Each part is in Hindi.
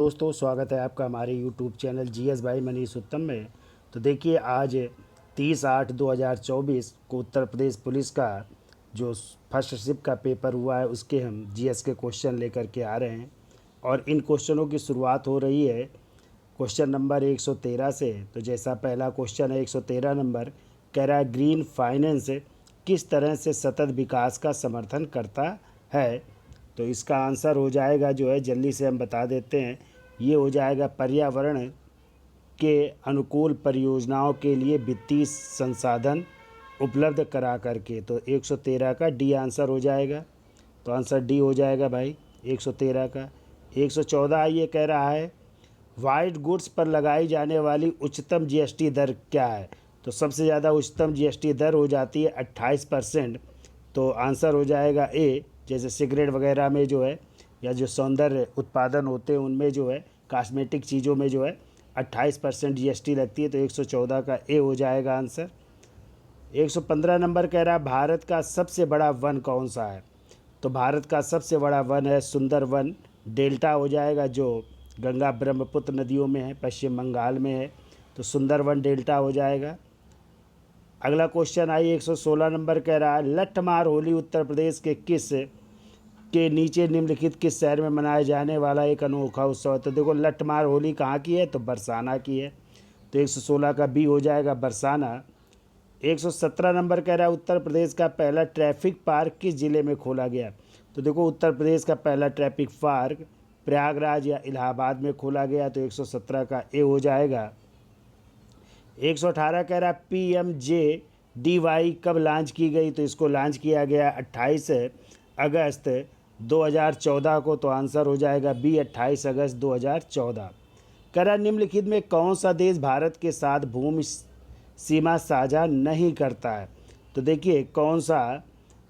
दोस्तों, स्वागत है आपका हमारे यूट्यूब चैनल जीएस भाई मनीष उत्तम में। तो देखिए, आज 30/8/2024 को उत्तर प्रदेश पुलिस का जो फर्स्ट शिफ्ट का पेपर हुआ है, उसके हम जीएस के क्वेश्चन लेकर के आ रहे हैं। और इन क्वेश्चनों की शुरुआत हो रही है क्वेश्चन नंबर 113 से। तो जैसा पहला क्वेश्चन है 113 नंबर, कह रहा है ग्रीन फाइनेंस किस तरह से सतत विकास का समर्थन करता है। तो इसका आंसर हो जाएगा, जो है जल्दी से हम बता देते हैं, ये हो जाएगा पर्यावरण के अनुकूल परियोजनाओं के लिए वित्तीय संसाधन उपलब्ध करा करके। तो 113 का डी आंसर हो जाएगा। तो आंसर डी हो जाएगा भाई 113 का। 114 ये कह रहा है वाइट गुड्स पर लगाई जाने वाली उच्चतम जीएसटी दर क्या है। तो सबसे ज़्यादा उच्चतम जीएसटी दर हो जाती है 28%। तो आंसर हो जाएगा ए। जैसे सिगरेट वगैरह में जो है, या जो सौंदर्य उत्पादन होते हैं उनमें जो है, कॉस्मेटिक चीज़ों में जो है 28% जीएसटी लगती है। तो 114 का ए हो जाएगा आंसर। 115 नंबर कह रहा है भारत का सबसे बड़ा वन कौन सा है। तो भारत का सबसे बड़ा वन है सुंदर वन डेल्टा हो जाएगा, जो गंगा ब्रह्मपुत्र नदियों में है, पश्चिम बंगाल में है। तो सुंदर वन डेल्टा हो जाएगा। अगला क्वेश्चन आई 116 नंबर कह रहा है लठमार होली उत्तर प्रदेश के नीचे निम्नलिखित किस शहर में मनाया जाने वाला एक अनोखा उत्सव है। तो देखो, लठमार होली कहाँ की है, तो बरसाना की है। तो 116 का बी हो जाएगा बरसाना। 117 नंबर कह रहा है उत्तर प्रदेश का पहला ट्रैफिक पार्क किस जिले में खोला गया। तो देखो, उत्तर प्रदेश का पहला ट्रैफिक पार्क प्रयागराज या इलाहाबाद में खोला गया। तो 117 का ए हो जाएगा। 118 कह रहा है PMJDY कब लॉन्च की गई। तो इसको लॉन्च किया गया 28 अगस्त 2014 को। तो आंसर हो जाएगा बी 28 अगस्त 2014। कह रहा निम्नलिखित में कौन सा देश भारत के साथ भूमि सीमा साझा नहीं करता है। तो देखिए, कौन सा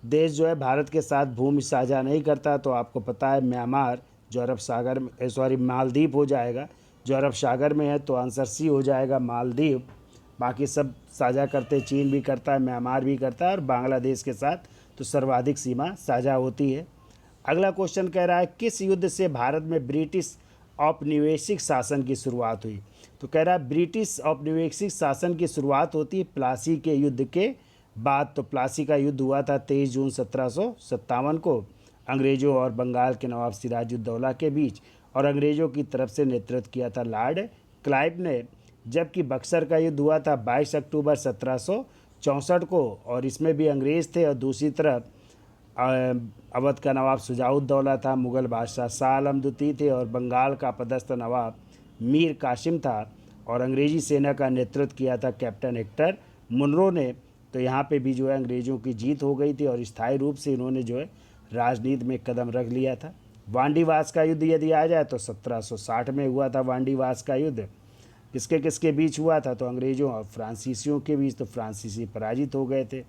देश जो है भारत के साथ भूमि साझा नहीं करता। तो आपको पता है म्यांमार, जो अरब सागर में, सॉरी मालदीव हो जाएगा, जो अरब सागर में है। तो आंसर सी हो जाएगा मालदीव। बाकी सब साझा करते, चीन भी करता है, म्यांमार भी करता है, और बांग्लादेश के साथ तो सर्वाधिक सीमा साझा होती है। अगला क्वेश्चन कह रहा है किस युद्ध से भारत में ब्रिटिश औपनिवेशिक शासन की शुरुआत हुई। तो कह रहा है ब्रिटिश औपनिवेशिक शासन की शुरुआत होती है प्लासी के युद्ध के बाद। तो प्लासी का युद्ध हुआ था 23 जून 1757 को अंग्रेज़ों और बंगाल के नवाब सिराजुद्दौला के बीच, और अंग्रेज़ों की तरफ से नेतृत्व किया था लॉर्ड क्लाइव ने। जबकि बक्सर का युद्ध हुआ था 22 अक्टूबर 1764 को, और इसमें भी अंग्रेज़ थे। और दूसरी तरफ अवध का नवाब शुजाउद्दौला था, मुग़ल बादशाह शाह आलम द्वितीय थे, और बंगाल का पदस्थ नवाब मीर कासिम था। और अंग्रेज़ी सेना का नेतृत्व किया था कैप्टन हेक्टर मुनरो ने। तो यहाँ पे भी जो है अंग्रेज़ों की जीत हो गई थी, और स्थायी रूप से इन्होंने जो है राजनीति में कदम रख लिया था। वांडीवास का युद्ध यदि आ जाए तो 1760 में हुआ था वांडीवास का युद्ध। किसके किसके बीच हुआ था, तो अंग्रेज़ों और फ्रांसीसियों के बीच। तो फ्रांसीसी पराजित हो गए थे।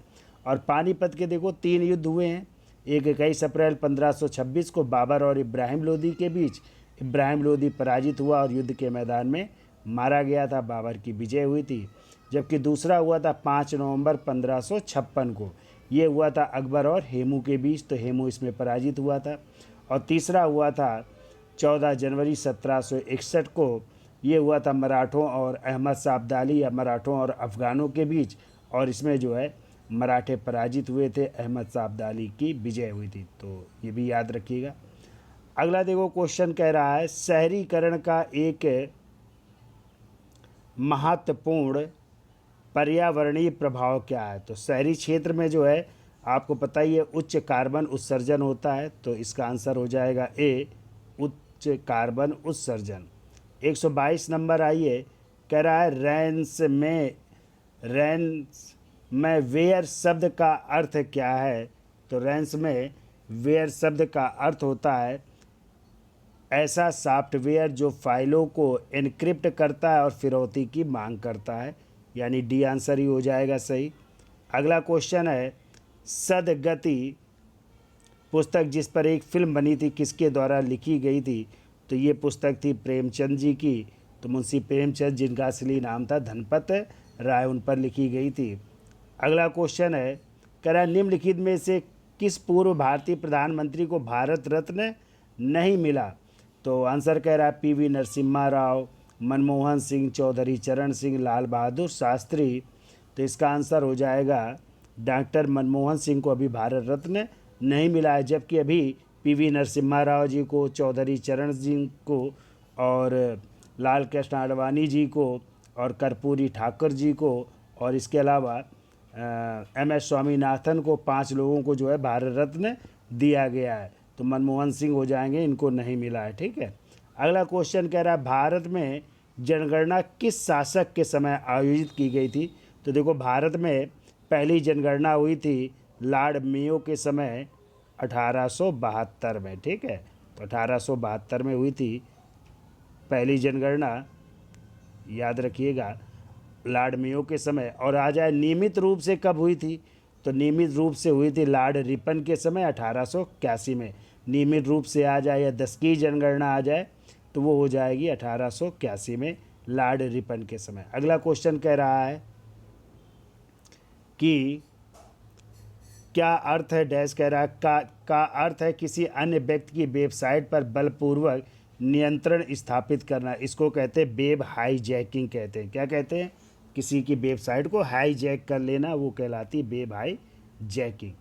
और पानीपत के देखो 3 युद्ध हुए हैं। एक 21 अप्रैल 1526 को बाबर और इब्राहिम लोदी के बीच। इब्राहिम लोदी पराजित हुआ और युद्ध के मैदान में मारा गया था, बाबर की विजय हुई थी। जबकि दूसरा हुआ था 5 नवंबर 1556 को, ये हुआ था अकबर और हेमू के बीच। तो हेमू इसमें पराजित हुआ था। और तीसरा हुआ था 14 जनवरी 1761 को, ये हुआ था मराठों और अहमद शाह अब्दाली, या मराठों और अफ़गानों के बीच। और इसमें जो है मराठे पराजित हुए थे, अहमद शाह अब्दाली की विजय हुई थी। तो ये भी याद रखिएगा। अगला देखो, क्वेश्चन कह रहा है शहरीकरण का एक महत्वपूर्ण पर्यावरणीय प्रभाव क्या है। तो शहरी क्षेत्र में जो है आपको पता ही है उच्च कार्बन उत्सर्जन होता है। तो इसका आंसर हो जाएगा ए, उच्च कार्बन उत्सर्जन। 122 नंबर आइए, कह रहा है रेंस में वेयर शब्द का अर्थ क्या है। तो रेंस में वेयर शब्द का अर्थ होता है ऐसा सॉफ्टवेयर जो फाइलों को एनक्रिप्ट करता है और फिरौती की मांग करता है। यानी डी आंसर ही हो जाएगा सही। अगला क्वेश्चन है सदगति पुस्तक जिस पर एक फिल्म बनी थी किसके द्वारा लिखी गई थी। तो ये पुस्तक थी प्रेमचंद जी की। तो मुंशी प्रेमचंद, जिनका असली नाम था धनपत राय, उन पर लिखी गई थी। अगला क्वेश्चन है, कह रहा है निम्नलिखित में से किस पूर्व भारतीय प्रधानमंत्री को भारत रत्न नहीं मिला। तो आंसर कह रहा है पीवी नरसिम्हा राव, मनमोहन सिंह, चौधरी चरण सिंह, लाल बहादुर शास्त्री। तो इसका आंसर हो जाएगा डॉक्टर मनमोहन सिंह को अभी भारत रत्न नहीं मिला है, जबकि अभी पीवी नरसिम्हा राव जी को, चौधरी चरण सिंह को और लाल कृष्ण आडवाणी जी को और कर्पूरी ठाकुर जी को और इसके अलावा एम एस स्वामीनाथन को 5 लोगों को जो है भारत रत्न दिया गया है। तो मनमोहन सिंह हो जाएंगे, इनको नहीं मिला है। ठीक है, अगला क्वेश्चन कह रहा है भारत में जनगणना किस शासक के समय आयोजित की गई थी। तो देखो, भारत में पहली जनगणना हुई थी लॉर्ड मेयो के समय 1872 में। ठीक है, तो 1872 में हुई थी पहली जनगणना, याद रखिएगा, लॉर्ड मेयो के समय। और आ जाए नियमित रूप से कब हुई थी, तो नियमित रूप से हुई थी लॉर्ड रिपन के समय 1881 में। नियमित रूप से आ जाए या 10 की जनगणना आ जाए तो वो हो जाएगी 1881 में लॉर्ड रिपन के समय। अगला क्वेश्चन कह रहा है कि क्या अर्थ है डैश, कह रहा है का अर्थ है किसी अन्य व्यक्ति की वेबसाइट पर बलपूर्वक नियंत्रण स्थापित करना। इसको कहते हैं वेब हाईजैकिंग कहते हैं। क्या कहते हैं? किसी की वेबसाइट को हाईजैक कर लेना, वो कहलाती है वेब हाईजैकिंग।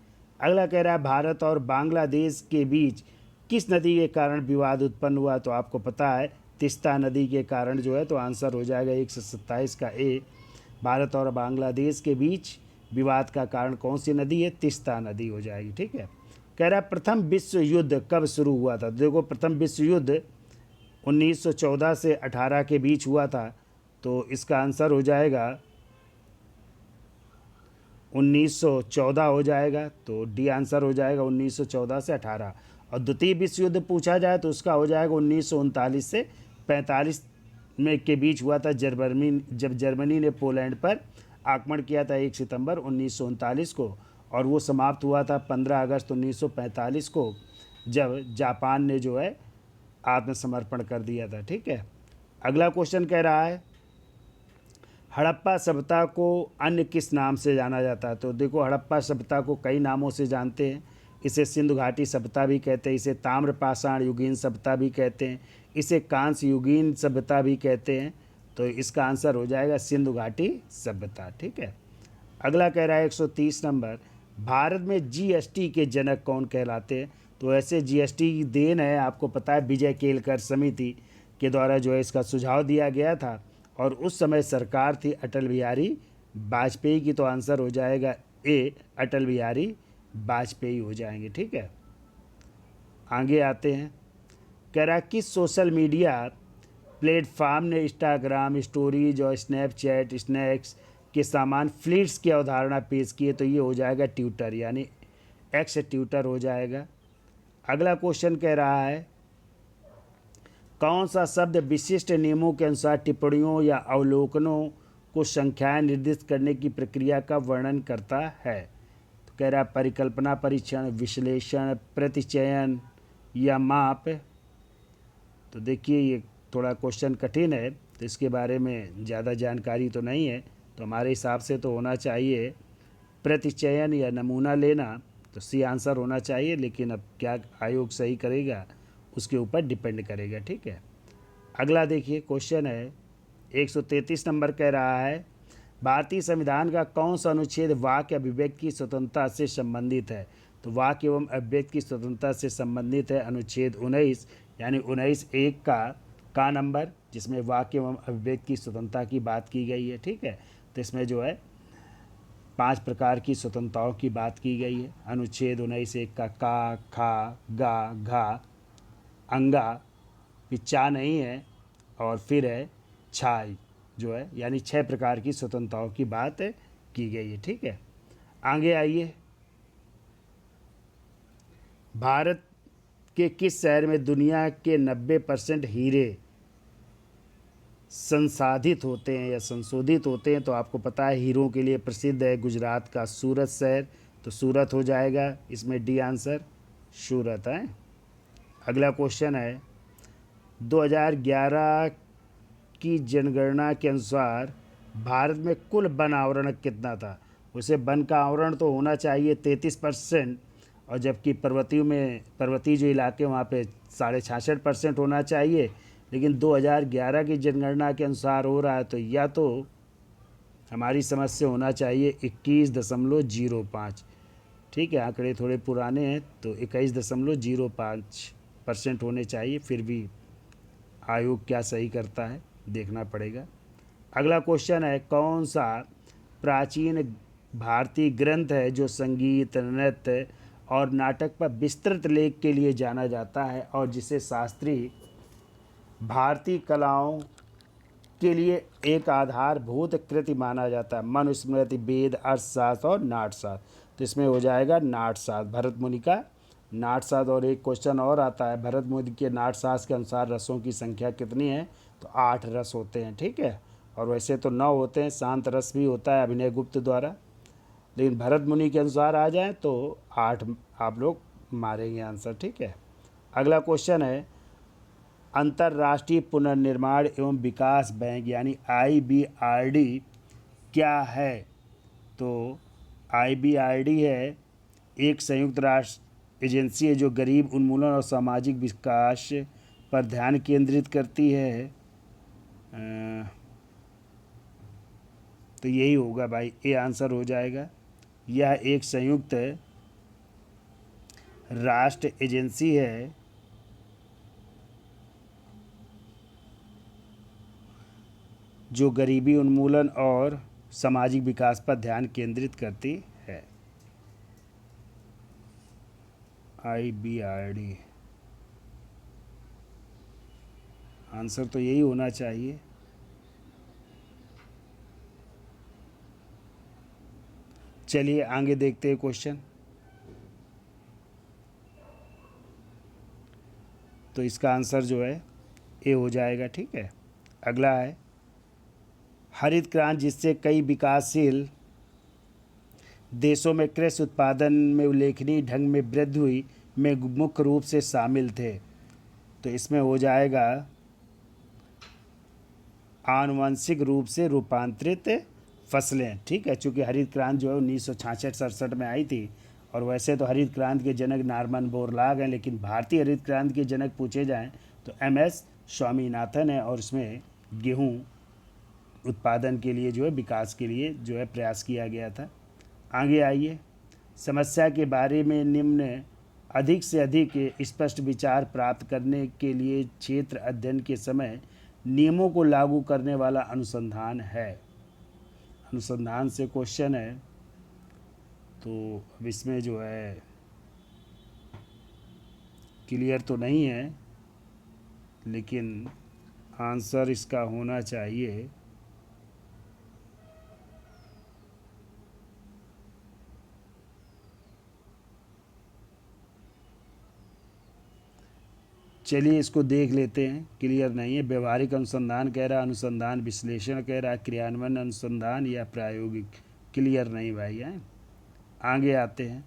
अगला कह रहा है भारत और बांग्लादेश के बीच किस नदी के कारण विवाद उत्पन्न हुआ। तो आपको पता है तिस्ता नदी के कारण जो है, तो आंसर हो जाएगा 127 का ए। भारत और बांग्लादेश के बीच विवाद का कारण कौन सी नदी है? तिस्ता नदी हो जाएगी। ठीक है, कह रहा है प्रथम विश्व युद्ध कब शुरू हुआ था। देखो, प्रथम विश्व युद्ध 1914 से 18 के बीच हुआ था, तो इसका आंसर हो जाएगा 1914 हो जाएगा। तो डी आंसर हो जाएगा 1914 से 18। और द्वितीय विश्व युद्ध पूछा जाए तो उसका हो जाएगा 1939 से 45 में के बीच हुआ था, जब जर्मनी ने पोलैंड पर आक्रमण किया था 1 सितंबर 1939 को, और वो समाप्त हुआ था 15 अगस्त 1945 को, जब जापान ने जो है आत्मसमर्पण कर दिया था। ठीक है, अगला क्वेश्चन कह रहा है हड़प्पा सभ्यता को अन्य किस नाम से जाना जाता है। तो देखो, हड़प्पा सभ्यता को कई नामों से जानते हैं। इसे सिंधु घाटी सभ्यता भी कहते हैं, इसे ताम्रपाषाण युगीन सभ्यता भी कहते हैं, इसे कांस्य युगीन सभ्यता भी कहते हैं। तो इसका आंसर हो जाएगा सिंधु घाटी सभ्यता। ठीक है, अगला कह रहा है 130 नंबर, भारत में जीएसटी के जनक कौन कहलाते हैं। तो ऐसे जीएसटी की देन है, आपको पता है विजय केलकर समिति के द्वारा जो है इसका सुझाव दिया गया था, और उस समय सरकार थी अटल बिहारी वाजपेयी की। तो आंसर हो जाएगा ए, अटल बिहारी वाजपेयी हो जाएंगे। ठीक है, आगे आते हैं, कह रहा कि सोशल मीडिया प्लेटफार्म ने इंस्टाग्राम स्टोरीज और स्नैपचैट स्नैक्स के सामान फ्लीट्स की अवधारणा पेश की है। तो ये हो जाएगा ट्विटर, यानी एक्स ट्विटर हो जाएगा। अगला क्वेश्चन कह रहा है कौन सा शब्द विशिष्ट नियमों के अनुसार टिप्पणियों या अवलोकनों को संख्याएं निर्दिष्ट करने की प्रक्रिया का वर्णन करता है। तो कह रहा है परिकल्पना परीक्षण, विश्लेषण, प्रतिचयन या माप। तो देखिए, ये थोड़ा क्वेश्चन कठिन है, तो इसके बारे में ज़्यादा जानकारी तो नहीं है। तो हमारे हिसाब से तो होना चाहिए प्रतिचयन या नमूना लेना, तो सी आंसर होना चाहिए। लेकिन अब क्या आयोग सही करेगा उसके ऊपर डिपेंड करेगा। ठीक है, अगला देखिए क्वेश्चन है 133 नंबर, कह रहा है भारतीय संविधान का कौन सा अनुच्छेद वाक्य अभिव्यक्ति की स्वतंत्रता से संबंधित है। तो वाक्य एवं अभिव्यक्ति की स्वतंत्रता से संबंधित है अनुच्छेद 19, यानी 19(1) का नंबर, जिसमें वाक्य एवं अभिव्यक्ति की स्वतंत्रता की बात की गई है। ठीक है, तो इसमें जो है 5 प्रकार की स्वतंत्रताओं की बात की गई है। अनुच्छेद 19(1) का खा गा घा अंगा, चा नहीं है, और फिर है छाई जो है, यानी 6 प्रकार की स्वतंत्रताओं की बात की गई है। ठीक है, आगे आइए, भारत के किस शहर में दुनिया के 90% हीरे संसाधित होते हैं या संशोधित होते हैं। तो आपको पता है हीरों के लिए प्रसिद्ध है गुजरात का सूरत शहर। तो सूरत हो जाएगा, इसमें डी आंसर सूरत है। अगला क्वेश्चन है 2011 की जनगणना के अनुसार भारत में कुल वन आवरण कितना था। उसे वन का आवरण तो होना चाहिए 33%, और जबकि पर्वतीय जो इलाके वहाँ पे 66.5% होना चाहिए, लेकिन 2011 की जनगणना के अनुसार हो रहा है। तो या तो हमारी समझ से होना चाहिए 21.05। ठीक है, आंकड़े थोड़े पुराने हैं, तो 21.05% होने चाहिए। फिर भी आयोग क्या सही करता है देखना पड़ेगा। अगला क्वेश्चन है, कौन सा प्राचीन भारतीय ग्रंथ है जो संगीत, नृत्य और नाटक पर विस्तृत लेख के लिए जाना जाता है और जिसे शास्त्रीय भारतीय कलाओं के लिए एक आधारभूत कृति माना जाता है? मनुस्मृति, वेद, अर्थशास्त्र और नाटशास्त्र। तो इसमें हो जाएगा नाटशास्त्र, भरत मुनि का नाटशास्त्र। और एक क्वेश्चन और आता है, भरत मुनि के नाटशास्त्र के अनुसार रसों की संख्या कितनी है? तो 8 रस होते हैं। ठीक है, और वैसे तो 9 होते हैं, शांत रस भी होता है अभिनय गुप्त द्वारा, लेकिन भरत मुनि के अनुसार आ जाए तो 8 आप लोग मारेंगे आंसर। ठीक है, अगला क्वेश्चन है, अंतर्राष्ट्रीय पुनर्निर्माण एवं विकास बैंक यानी IBRD क्या है? तो IBRD है एक संयुक्त राष्ट्र एजेंसी है जो गरीब उन्मूलन और सामाजिक विकास पर ध्यान केंद्रित करती है। तो यही होगा भाई, ये आंसर हो जाएगा। यह एक संयुक्त राष्ट्र एजेंसी है जो गरीबी उन्मूलन और सामाजिक विकास पर ध्यान केंद्रित करती है। IBRD आंसर तो यही होना चाहिए। चलिए आगे देखते हैं क्वेश्चन। तो इसका आंसर जो है ए हो जाएगा। ठीक है, अगला है, हरित क्रांति जिससे कई विकासशील देशों में कृषि उत्पादन में उल्लेखनीय ढंग में वृद्धि हुई में मुख्य रूप से शामिल थे। तो इसमें हो जाएगा आनुवंशिक रूप से रूपांतरित फसलें। ठीक है, चूँकि हरित क्रांति जो है 1966-67 में आई थी, और वैसे तो हरित क्रांति के जनक नॉर्मन बोरलॉग हैं, लेकिन भारतीय हरित क्रांति के जनक पूछे जाएं तो MS स्वामीनाथन है, और इसमें गेहूँ उत्पादन के लिए जो है, विकास के लिए जो है प्रयास किया गया था। आगे आइए, समस्या के बारे में निम्न अधिक से अधिक स्पष्ट विचार प्राप्त करने के लिए क्षेत्र अध्ययन के समय नियमों को लागू करने वाला अनुसंधान है। अनुसंधान से क्वेश्चन है, तो अब इसमें जो है क्लियर तो नहीं है, लेकिन आंसर इसका होना चाहिए चलिए इसको देख लेते हैं। क्लियर नहीं है, व्यवहारिक अनुसंधान कह रहा है, अनुसंधान विश्लेषण कह रहा है, क्रियान्वयन अनुसंधान या प्रायोगिक, क्लियर नहीं भाई है। आगे आते हैं,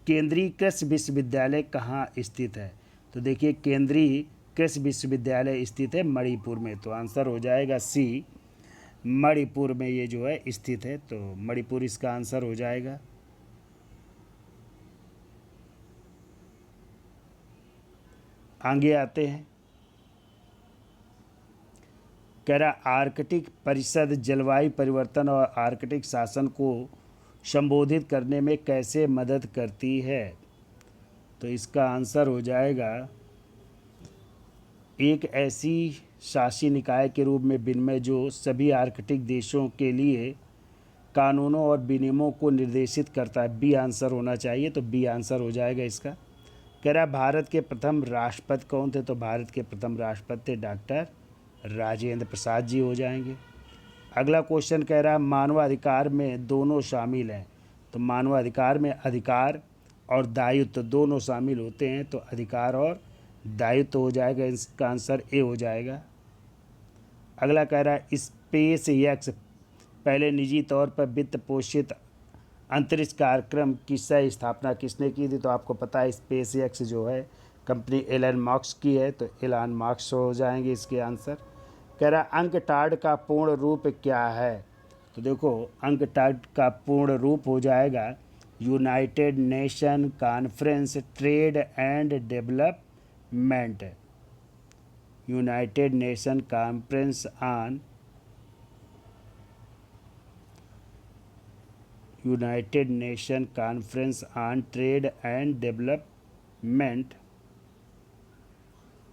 केंद्रीय कृषि विश्वविद्यालय कहाँ स्थित है? तो देखिए, केंद्रीय कृषि विश्वविद्यालय स्थित है मणिपुर में। तो आंसर हो जाएगा C, मणिपुर में ये जो है स्थित है। तो मणिपुर इसका आंसर हो जाएगा। आगे आते हैं, कह रहा आर्कटिक परिषद जलवायु परिवर्तन और आर्कटिक शासन को संबोधित करने में कैसे मदद करती है? तो इसका आंसर हो जाएगा एक ऐसी शासी निकाय के रूप में विनिमय जो सभी आर्कटिक देशों के लिए कानूनों और विनियमों को निर्देशित करता है। बी आंसर होना चाहिए, तो बी आंसर हो जाएगा इसका। कह रहा भारत के प्रथम राष्ट्रपति कौन थे? तो भारत के प्रथम राष्ट्रपति थे डॉक्टर राजेंद्र प्रसाद जी हो जाएंगे। अगला क्वेश्चन कह रहा मानवाधिकार में दोनों शामिल हैं। तो मानवाधिकार में अधिकार और दायित्व दोनों शामिल होते हैं, तो अधिकार और दायित्व हो जाएगा, इसका आंसर ए हो जाएगा। अगला कह रहा है स्पेस एक्स पहले निजी तौर पर वित्त पोषित अंतरिक्ष कार्यक्रम की सह स्थापना किसने की थी? तो आपको पता है स्पेस एक्स जो है कंपनी एलन मार्क्स की है, तो एलन मार्क्स हो जाएंगे इसके आंसर। कह रहा अंकटाड का पूर्ण रूप क्या है? तो देखो, अंकटाड का पूर्ण रूप हो जाएगा United Nation conference trade and development, United Nation conference on United Nation conference on trade and development,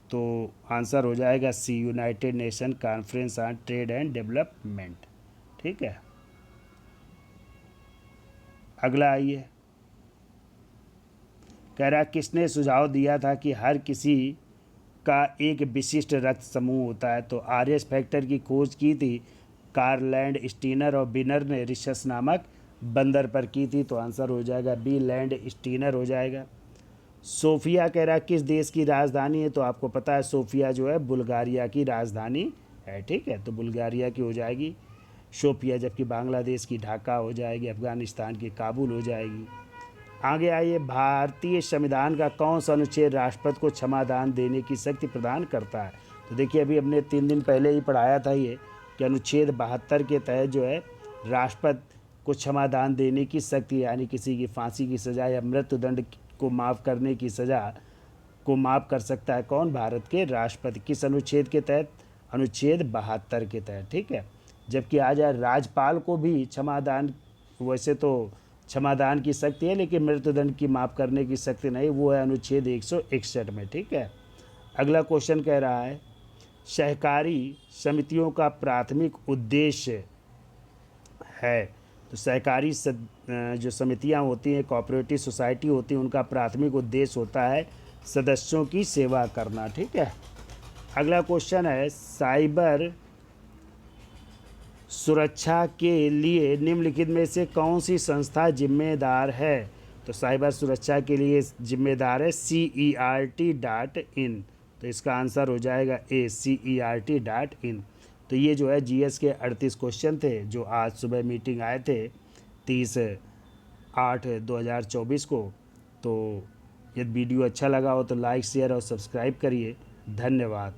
तो आंसर हो जाएगा C, United Nation conference on trade and development. ठीक है, अगला आइए। कह रहा किसने सुझाव दिया था कि हर किसी का एक विशिष्ट रक्त समूह होता है, तो आर.एस. फैक्टर की खोज की थी कार्ल लैंड स्टीनर और बिनर ने रिशस नामक बंदर पर की थी, तो आंसर हो जाएगा बी, लैंड स्टीनर हो जाएगा। सोफिया कह रहा किस देश की राजधानी है, तो आपको पता है सोफिया जो है बुल्गारिया की राजधानी है। ठीक है, तो बुल्गारिया की हो जाएगी सोफिया, जबकि बांग्लादेश की ढाका हो जाएगी, अफगानिस्तान की काबुल हो जाएगी। आगे आइए, भारतीय संविधान का कौन सा अनुच्छेद राष्ट्रपति को क्षमादान देने की शक्ति प्रदान करता है, तो देखिए अभी हमने 3 दिन पहले ही पढ़ाया था ये कि अनुच्छेद 72 के तहत जो है राष्ट्रपति को क्षमादान देने की शक्ति, यानी किसी की फांसी की सज़ा या मृत्युदंड को माफ़ करने की सज़ा को माफ़ कर सकता है कौन, भारत के राष्ट्रपति। किस अनुच्छेद के तहत, अनुच्छेद 72 के तहत। ठीक है, जबकि आ जाए राज्यपाल को भी क्षमादान, वैसे तो क्षमादान की शक्ति है लेकिन मृत्युदंड की माफ़ करने की शक्ति नहीं, वो है अनुच्छेद 161 में। ठीक है, अगला क्वेश्चन कह रहा है सहकारी समितियों का प्राथमिक उद्देश्य है, तो सहकारी जो समितियां होती हैं, कोऑपरेटिव सोसाइटी होती हैं, उनका प्राथमिक उद्देश्य होता है सदस्यों की सेवा करना। ठीक है, अगला क्वेश्चन है साइबर सुरक्षा के लिए निम्नलिखित में से कौन सी संस्था जिम्मेदार है, तो साइबर सुरक्षा के लिए जिम्मेदार है CERT.in, तो इसका आंसर हो जाएगा ए, CERT.in। तो ये जो है जीएस के 38 क्वेश्चन थे जो आज सुबह मीटिंग आए थे 30/8/2024 को। तो यदि वीडियो अच्छा लगा हो तो लाइक शेयर और सब्सक्राइब करिए। धन्यवाद।